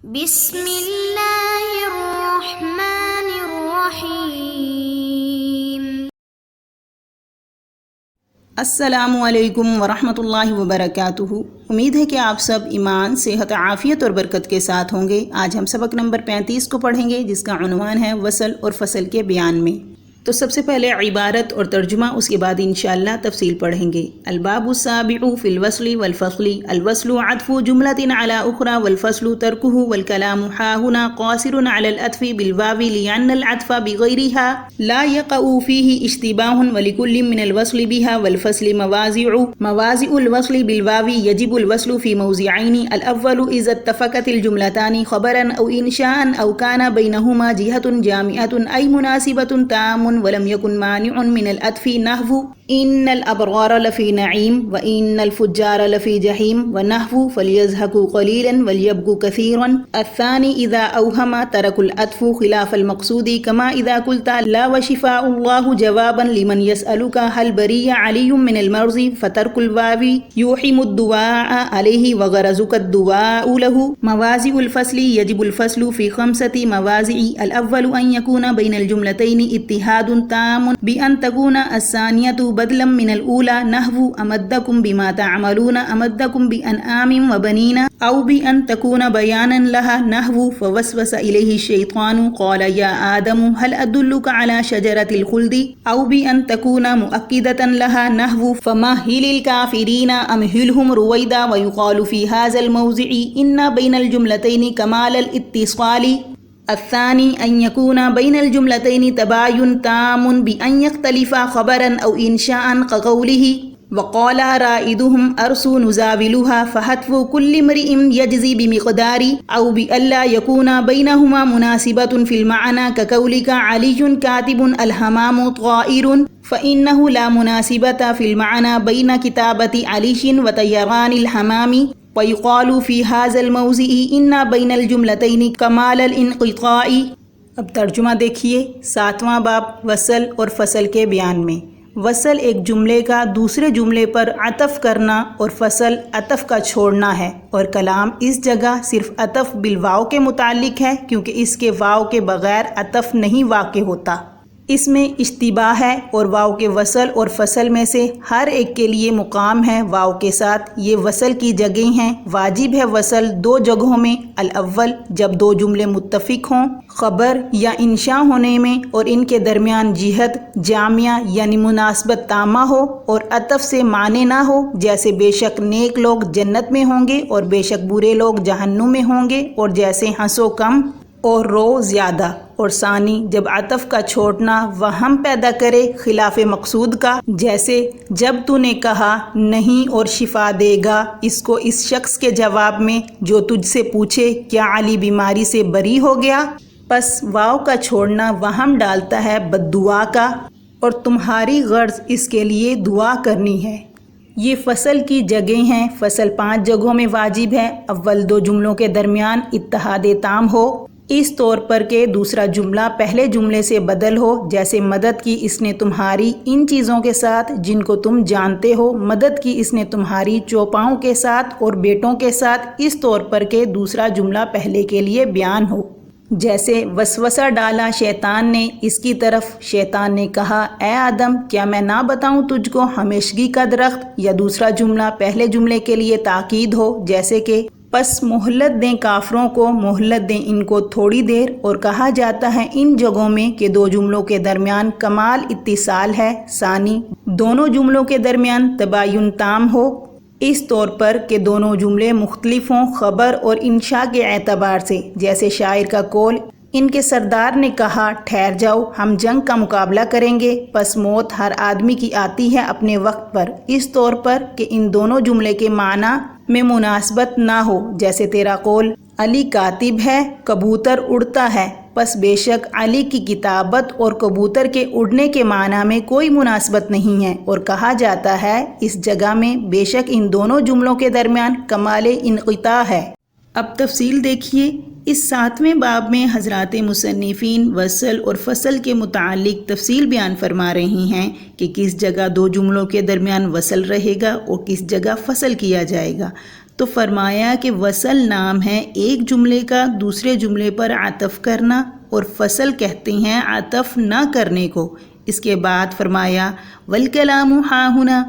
بسم اللہ الرحمن الرحیم۔ السلام علیکم ورحمۃ اللہ وبرکاتہ۔ امید ہے کہ آپ سب ایمان، صحت، عافیت اور برکت کے ساتھ ہوں گے۔ آج ہم سبق نمبر 35 کو پڑھیں گے، جس کا عنوان ہے وصل اور فصل کے بیان میں۔ تو سب سے پہلے عبارت اور ترجمہ، اس کے بعد انشاءاللہ تفصیل پڑھیں گے۔ الباب السابع فی الوصل والفصل۔ الوصل عطف جملة على أخرى والفصل تركه، والكلام ها هنا قاصر على العطف بالواو لأن العطف بغيرها لا يقع فيه اشتباه، ولكل من الوصل بها والفصل موازع الوصل بالواو يجب الوصل في موضعين: الأول إذا اتفقت الجملتان خبرا أو إنشاء أو كان بينهما جهة جامعة أي مناسبة تام ولم يكن مانع من العطف، نحو إن الأبرار لفي نعيم وإن الفجار لفي جحيم، ونحو فليضحكوا قليلا وليبكوا كثيرا. الثاني إذا أوهم ترك العطف خلاف المقصود، كما إذا قلت لا وشفاء الله جوابا لمن يسألك هل بري علي من المرض، فترك الواو يوحم الدواء عليه وغرزك الدواء له. موازع الفصل يجب الفصل في 5 موازع: الأول أن يكون بين الجملتين اتحاد تام بأن تكون الثانية بدلا من الأولى، نحو أمدكم بما تعملون أمدكم بأنعام وبنين، أو بأن تكون بيانا لها، نحو فوسوس إليه الشيطان قال يا آدم هل أدلك على شجرة الخلد، أو بأن تكون مؤكدة لها، نحو فمهل الكافرين أمهلهم رويدا. ويقال في هذا الموضع إن بين الجملتين كمال الاتصال. الثاني أن يكون بين الجملتين تباين تام بأن يختلفا خبرا أو إنشاء، كقوله وقال رائدهم أرسو نزاولها، فحتف كل امرئ يجزي بمقدار، أو بألا يكون بينهما مناسبة في المعنى، كقولك علي كاتب الحمام طائر، فإنه لا مناسبة في المعنى بين كتابة علي وطيران الحمام. ويقال في هذا الموضع إن بين الجملتين كمال الانقطاع. اب ترجمہ دیکھیے۔ 7واں باب وصل اور فصل کے بیان میں۔ وصل ایک جملے کا دوسرے جملے پر عطف کرنا اور فصل عطف کا چھوڑنا ہے، اور کلام اس جگہ صرف عطف بالواو کے متعلق ہے، کیونکہ اس کے واو کے بغیر عطف نہیں واقع ہوتا۔ اس میں اشتباہ ہے، اور واو کے وصل اور فصل میں سے ہر ایک کے لیے مقام ہے واو کے ساتھ۔ یہ وصل کی جگہیں ہیں۔ واجب ہے وصل 2 جگہوں میں: الاول جب 2 جملے متفق ہوں، خبر یا انشاء ہونے میں، اور ان کے درمیان جہت جامعہ یعنی مناسبت تامہ ہو، اور عطف سے معنی نہ ہو، جیسے بے شک نیک لوگ جنت میں ہوں گے اور بے شک برے لوگ جہنم میں ہوں گے، اور جیسے ہنسو کم اور رو زیادہ۔ اور ثانی جب عطف کا چھوڑنا وہم پیدا کرے خلاف مقصود کا، جیسے جب تو نے کہا نہیں اور شفا دے گا اس کو اس شخص کے جواب میں جو تجھ سے پوچھے کیا علی بیماری سے بری ہو گیا، پس واو کا چھوڑنا وہم ڈالتا ہے بد دعا کا، اور تمہاری غرض اس کے لیے دعا کرنی ہے۔ یہ فصل کی جگہیں ہیں۔ فصل 5 جگہوں میں واجب ہے۔ اول 2 جملوں کے درمیان اتحاد تام ہو، اس طور پر کہ دوسرا جملہ پہلے جملے سے بدل ہو، جیسے مدد کی اس نے تمہاری ان چیزوں کے ساتھ جن کو تم جانتے ہو، مدد کی اس نے تمہاری چوپاؤں کے ساتھ اور بیٹوں کے ساتھ، اس طور پر کہ دوسرا جملہ پہلے کے لیے بیان ہو، جیسے وسوسہ ڈالا شیطان نے اس کی طرف، شیطان نے کہا اے آدم کیا میں نہ بتاؤں تجھ کو ہمیشگی کا درخت، یا دوسرا جملہ پہلے جملے کے لیے تاکید ہو، جیسے کہ پس مہلت دیں کافروں کو، مہلت دیں ان کو تھوڑی دیر۔ اور کہا جاتا ہے ان جگہوں میں کہ 2 جملوں کے درمیان کمال اتصال ہے۔ ثانی دونوں جملوں کے درمیان تباین تام ہو، اس طور پر کہ دونوں جملے مختلف ہوں خبر اور انشاء کے اعتبار سے، جیسے شاعر کا قول ان کے سردار نے کہا ٹھہر جاؤ ہم جنگ کا مقابلہ کریں گے، پس موت ہر آدمی کی آتی ہے اپنے وقت پر، اس طور پر کہ ان دونوں جملے کے معنی میں مناسبت نہ ہو، جیسے تیرا قول علی کاتب ہے کبوتر اڑتا ہے، پس بے شک علی کی کتابت اور کبوتر کے اڑنے کے معنی میں کوئی مناسبت نہیں ہے۔ اور کہا جاتا ہے اس جگہ میں بے شک ان دونوں جملوں کے درمیان کمال انقطاع ہے۔ اب تفصیل دیکھیے۔ اس 7ویں باب میں حضرات مصنفین وصل اور فصل کے متعلق تفصیل بیان فرما رہی ہیں کہ کس جگہ 2 جملوں کے درمیان وصل رہے گا اور کس جگہ فصل کیا جائے گا۔ تو فرمایا کہ وصل نام ہے ایک جملے کا دوسرے جملے پر عطف کرنا، اور فصل کہتے ہیں عطف نہ کرنے کو۔ اس کے بعد فرمایا والکلام ہا ہنا،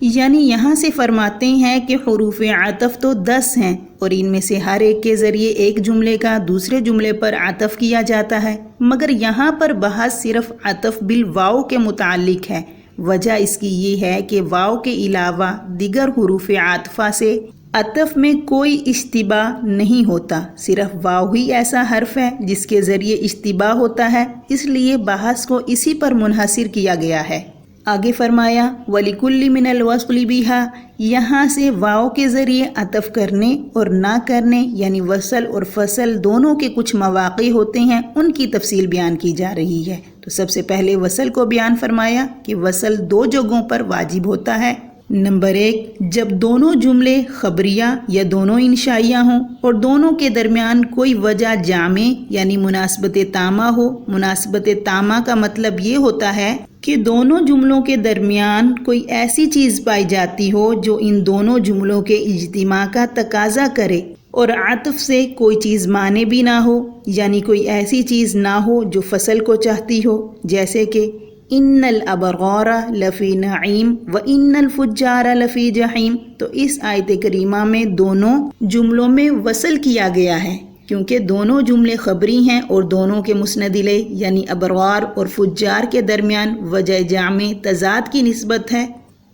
یعنی یہاں سے فرماتے ہیں کہ حروف عطف تو 10 ہیں اور ان میں سے ہر ایک کے ذریعے ایک جملے کا دوسرے جملے پر عطف کیا جاتا ہے، مگر یہاں پر بحث صرف عطف بالواو کے متعلق ہے۔ وجہ اس کی یہ ہے کہ واو کے علاوہ دیگر حروف عاطفہ سے عطف میں کوئی اشتباہ نہیں ہوتا، صرف واو ہی ایسا حرف ہے جس کے ذریعے اشتباہ ہوتا ہے، اس لیے بحث کو اسی پر منحصر کیا گیا ہے۔ آگے فرمایا وَلِكُلِّ مِنَ الْوَصْلِ بِهَا، یہاں سے واو کے ذریعے عطف کرنے اور نہ کرنے یعنی وصل اور فصل دونوں کے کچھ مواقع ہوتے ہیں، ان کی تفصیل بیان کی جا رہی ہے۔ تو سب سے پہلے وصل کو بیان فرمایا کہ وصل 2 جگہوں پر واجب ہوتا ہے۔ نمبر 1، جب دونوں جملے خبریہ یا دونوں انشائیہ ہوں اور دونوں کے درمیان کوئی وجہ جامع یعنی مناسبت تامہ ہو۔ مناسبت تامہ کا مطلب یہ ہوتا ہے کہ دونوں جملوں کے درمیان کوئی ایسی چیز پائی جاتی ہو جو ان دونوں جملوں کے اجتماع کا تقاضا کرے اور عطف سے کوئی چیز مانے بھی نہ ہو، یعنی کوئی ایسی چیز نہ ہو جو فصل کو چاہتی ہو، جیسے کہ ان الابرار لفی نعیم و ان الفجار لفی جحیم۔ تو اس آیت کریمہ میں دونوں جملوں میں وصل کیا گیا ہے کیونکہ دونوں جملے خبری ہیں اور دونوں کے مسند الیہ یعنی ابرار اور فجار کے درمیان وجہ جامع تضاد کی نسبت ہے،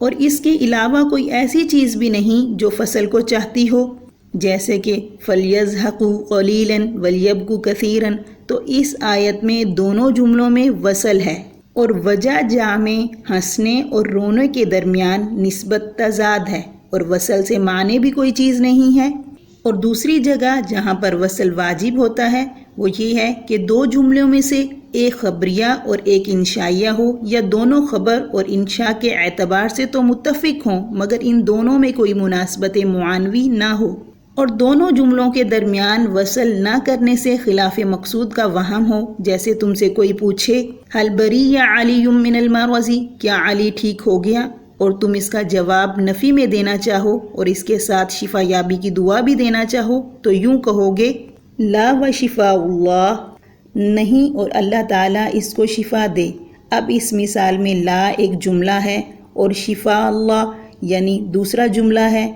اور اس کے علاوہ کوئی ایسی چیز بھی نہیں جو فصل کو چاہتی ہو، جیسے کہ فَلْيَضْحَكُوا قَلِيلًا وَلْيَبْكُوا كَثِيرًا۔ تو اس آیت میں دونوں جملوں میں وصل ہے اور وجہ جامع ہنسنے اور رونے کے درمیان نسبت تضاد ہے، اور وصل سے معنی بھی کوئی چیز نہیں ہے۔ اور دوسری جگہ جہاں پر وصل واجب ہوتا ہے وہ یہ ہے کہ 2 جملوں میں سے ایک خبریہ اور ایک انشائیہ ہو، یا دونوں خبر اور انشاء کے اعتبار سے تو متفق ہوں مگر ان دونوں میں کوئی مناسبت معنوی نہ ہو، اور دونوں جملوں کے درمیان وصل نہ کرنے سے خلاف مقصود کا وہم ہو، جیسے تم سے کوئی پوچھے حل بری یا علی من المرض، کیا علی ٹھیک ہو گیا، اور تم اس کا جواب نفی میں دینا چاہو اور اس کے ساتھ شفا یابی کی دعا بھی دینا چاہو تو یوں کہو گے لا و شفاء اللہ، نہیں اور اللہ تعالیٰ اس کو شفا دے۔ اب اس مثال میں لا ایک جملہ ہے اور شفاء اللہ یعنی دوسرا جملہ ہے،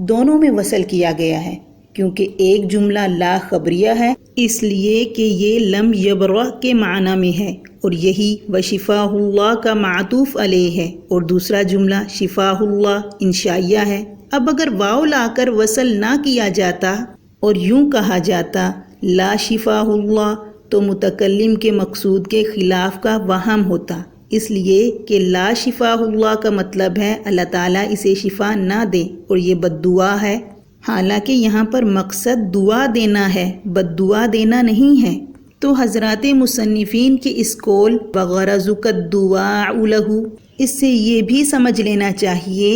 دونوں میں وصل کیا گیا ہے کیونکہ ایک جملہ لا خبریہ ہے اس لیے کہ یہ لم یبرہ کے معنی میں ہے، اور یہی وشفاء اللہ کا معطوف علیہ ہے، اور دوسرا جملہ شفاء اللہ انشائیہ ہے۔ اب اگر واو لا کر وصل نہ کیا جاتا اور یوں کہا جاتا لا شفاء اللہ تو متکلم کے مقصود کے خلاف کا وہم ہوتا، اس لیے کہ لا شفاء اللہ کا مطلب ہے اللہ تعالیٰ اسے شفا نہ دے، اور یہ بد دعا ہے، حالانکہ یہاں پر مقصد دعا دینا ہے، بد دعا دینا نہیں ہے۔ تو حضرات مصنفین کے اس قول وغرضک الدعاء لہ، اس سے یہ بھی سمجھ لینا چاہیے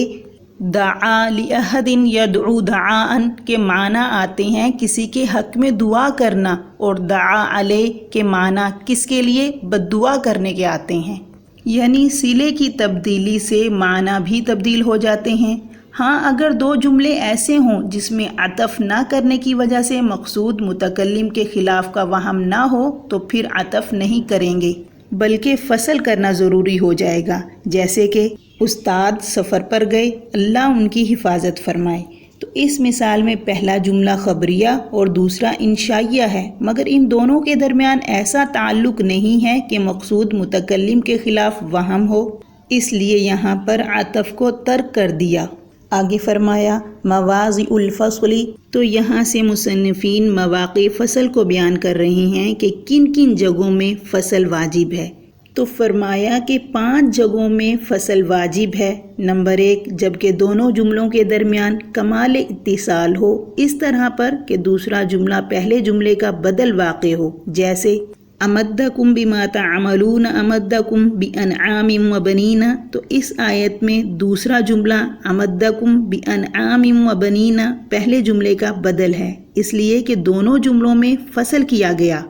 دعا لأحد یدعو دعاء کے معنی آتے ہیں کسی کے حق میں دعا کرنا، اور دعا علیہ کے معنی کس کے لیے بد دعا کرنے کے آتے ہیں، یعنی صلے کی تبدیلی سے معنی بھی تبدیل ہو جاتے ہیں۔ ہاں اگر 2 جملے ایسے ہوں جس میں عطف نہ کرنے کی وجہ سے مقصود متکلم کے خلاف کا وہم نہ ہو تو پھر عطف نہیں کریں گے بلکہ فصل کرنا ضروری ہو جائے گا، جیسے کہ استاد سفر پر گئے، اللہ ان کی حفاظت فرمائے۔ تو اس مثال میں پہلا جملہ خبریہ اور دوسرا انشائیہ ہے، مگر ان دونوں کے درمیان ایسا تعلق نہیں ہے کہ مقصود متکلم کے خلاف وہم ہو، اس لیے یہاں پر عطف کو ترک کر دیا۔ آگے فرمایا مواضع الفصل، تو یہاں سے مصنفین مواقع فصل کو بیان کر رہے ہیں کہ کن کن جگہوں میں فصل واجب ہے۔ تو فرمایا کہ 5 جگہوں میں فصل واجب ہے۔ نمبر 1، جبکہ دونوں جملوں کے درمیان کمال اتصال ہو، اس طرح پر کہ دوسرا جملہ پہلے جملے کا بدل واقع ہو، جیسے امدکم بما تعملون امدکم بانعام و بنین۔ تو اس آیت میں دوسرا جملہ امدکم بانعام و بنین پہلے جملے کا بدل ہے، اس لیے کہ دونوں جملوں میں فصل کیا گیا،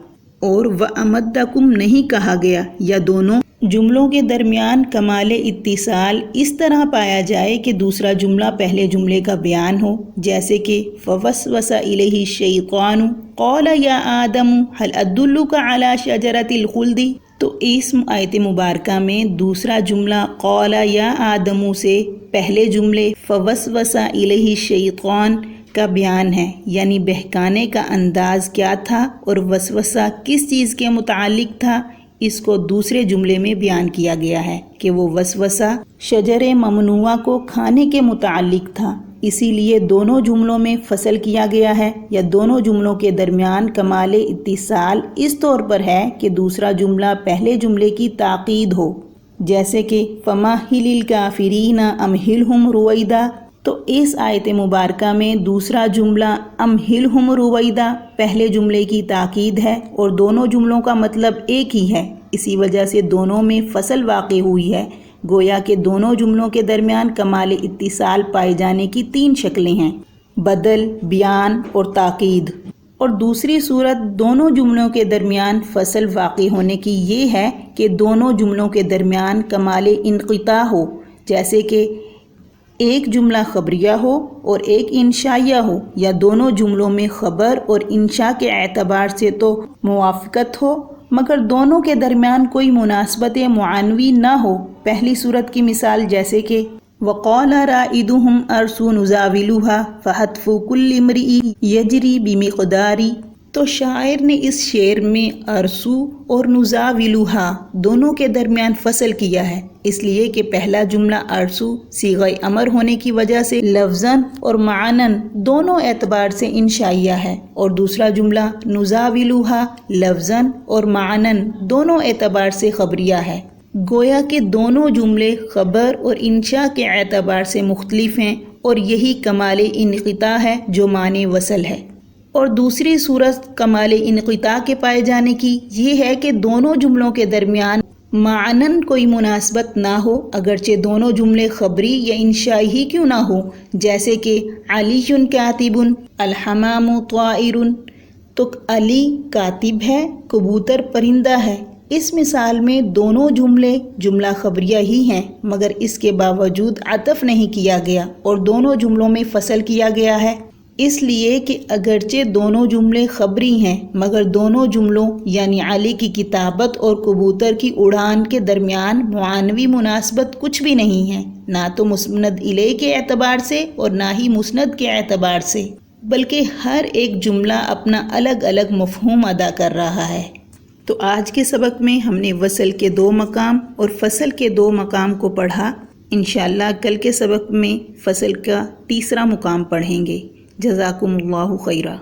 اور وَأَمَدَّكُمْ نہیں کہا گیا، یا دونوں جملوں کے درمیان کمال اتصال اس طرح پایا جائے کہ دوسرا جملہ پہلے جملے کا بیان ہو، جیسے کہ فوسوس الیہ الشیطان قال یا آدم هل ادلک علی شجرۃ الخلد۔ تو اس آیت مبارکہ میں دوسرا جملہ قال یا آدم سے پہلے جملے فوسوس الیہ الشیطان کا بیان ہے، یعنی بہکانے کا انداز کیا تھا اور وسوسہ کس چیز کے متعلق تھا، اس کو دوسرے جملے میں بیان کیا گیا ہے کہ وہ وسوسہ شجر ممنوعہ کو کھانے کے متعلق تھا۔ اسی لیے دونوں جملوں میں فصل کیا گیا ہے، یا دونوں جملوں کے درمیان کمال اتصال اس طور پر ہے کہ دوسرا جملہ پہلے جملے کی تاکید ہو، جیسے کہ فمہل الکافرین امہلہم رویدا۔ تو اس آیت مبارکہ میں دوسرا جملہ امہلہم رویدا پہلے جملے کی تاکید ہے، اور دونوں جملوں کا مطلب ایک ہی ہے، اسی وجہ سے دونوں میں فصل واقع ہوئی ہے۔ گویا کہ دونوں جملوں کے درمیان کمال اتصال پائے جانے کی تین شکلیں ہیں: بدل، بیان اور تاکید۔ اور دوسری صورت دونوں جملوں کے درمیان فصل واقع ہونے کی یہ ہے کہ دونوں جملوں کے درمیان کمال انقطاع ہو، جیسے کہ ایک جملہ خبریہ ہو اور ایک انشائیہ ہو، یا دونوں جملوں میں خبر اور انشاء کے اعتبار سے تو موافقت ہو مگر دونوں کے درمیان کوئی مناسبت معنوی نہ ہو۔ پہلی صورت کی مثال جیسے کہ وَقَالَ رَائِدُهُمْ أَرْسُ نُزَاوِلُهَا فَحَتْفُ كُلِّ امْرِئٍ يَجْرِي بِمِقْدَارِ۔ تو شاعر نے اس شعر میں ارسو اور نزاولوہا دونوں کے درمیان فصل کیا ہے، اس لیے کہ پہلا جملہ ارسو صیغہ امر ہونے کی وجہ سے لفظاً اور معناً دونوں اعتبار سے انشائیہ ہے، اور دوسرا جملہ نزاولوہا لفظاً اور معناً دونوں اعتبار سے خبریہ ہے۔ گویا کہ دونوں جملے خبر اور انشاء کے اعتبار سے مختلف ہیں، اور یہی کمال انقطاع ہے جو معنی وصل ہے۔ اور دوسری صورت کمال انقطاع کے پائے جانے کی یہ ہے کہ دونوں جملوں کے درمیان معنن کوئی مناسبت نہ ہو، اگرچہ دونوں جملے خبری یا انشائی ہی کیوں نہ ہو، جیسے کہ علی کاتب الحمام طائر۔ تو علی کاتب ہے، کبوتر پرندہ ہے۔ اس مثال میں دونوں جملے جملہ خبریہ ہی ہیں، مگر اس کے باوجود عطف نہیں کیا گیا اور دونوں جملوں میں فصل کیا گیا ہے، اس لیے کہ اگرچہ دونوں جملے خبری ہیں مگر دونوں جملوں یعنی علی کی کتابت اور کبوتر کی اڑان کے درمیان معنوی مناسبت کچھ بھی نہیں ہے، نہ تو مسند الیہ کے اعتبار سے اور نہ ہی مسند کے اعتبار سے، بلکہ ہر ایک جملہ اپنا الگ الگ مفہوم ادا کر رہا ہے۔ تو آج کے سبق میں ہم نے وصل کے 2 مقام اور فصل کے 2 مقام کو پڑھا۔ انشاءاللہ کل کے سبق میں فصل کا 3 مقام پڑھیں گے۔ جزاکم اللہ خیرہ۔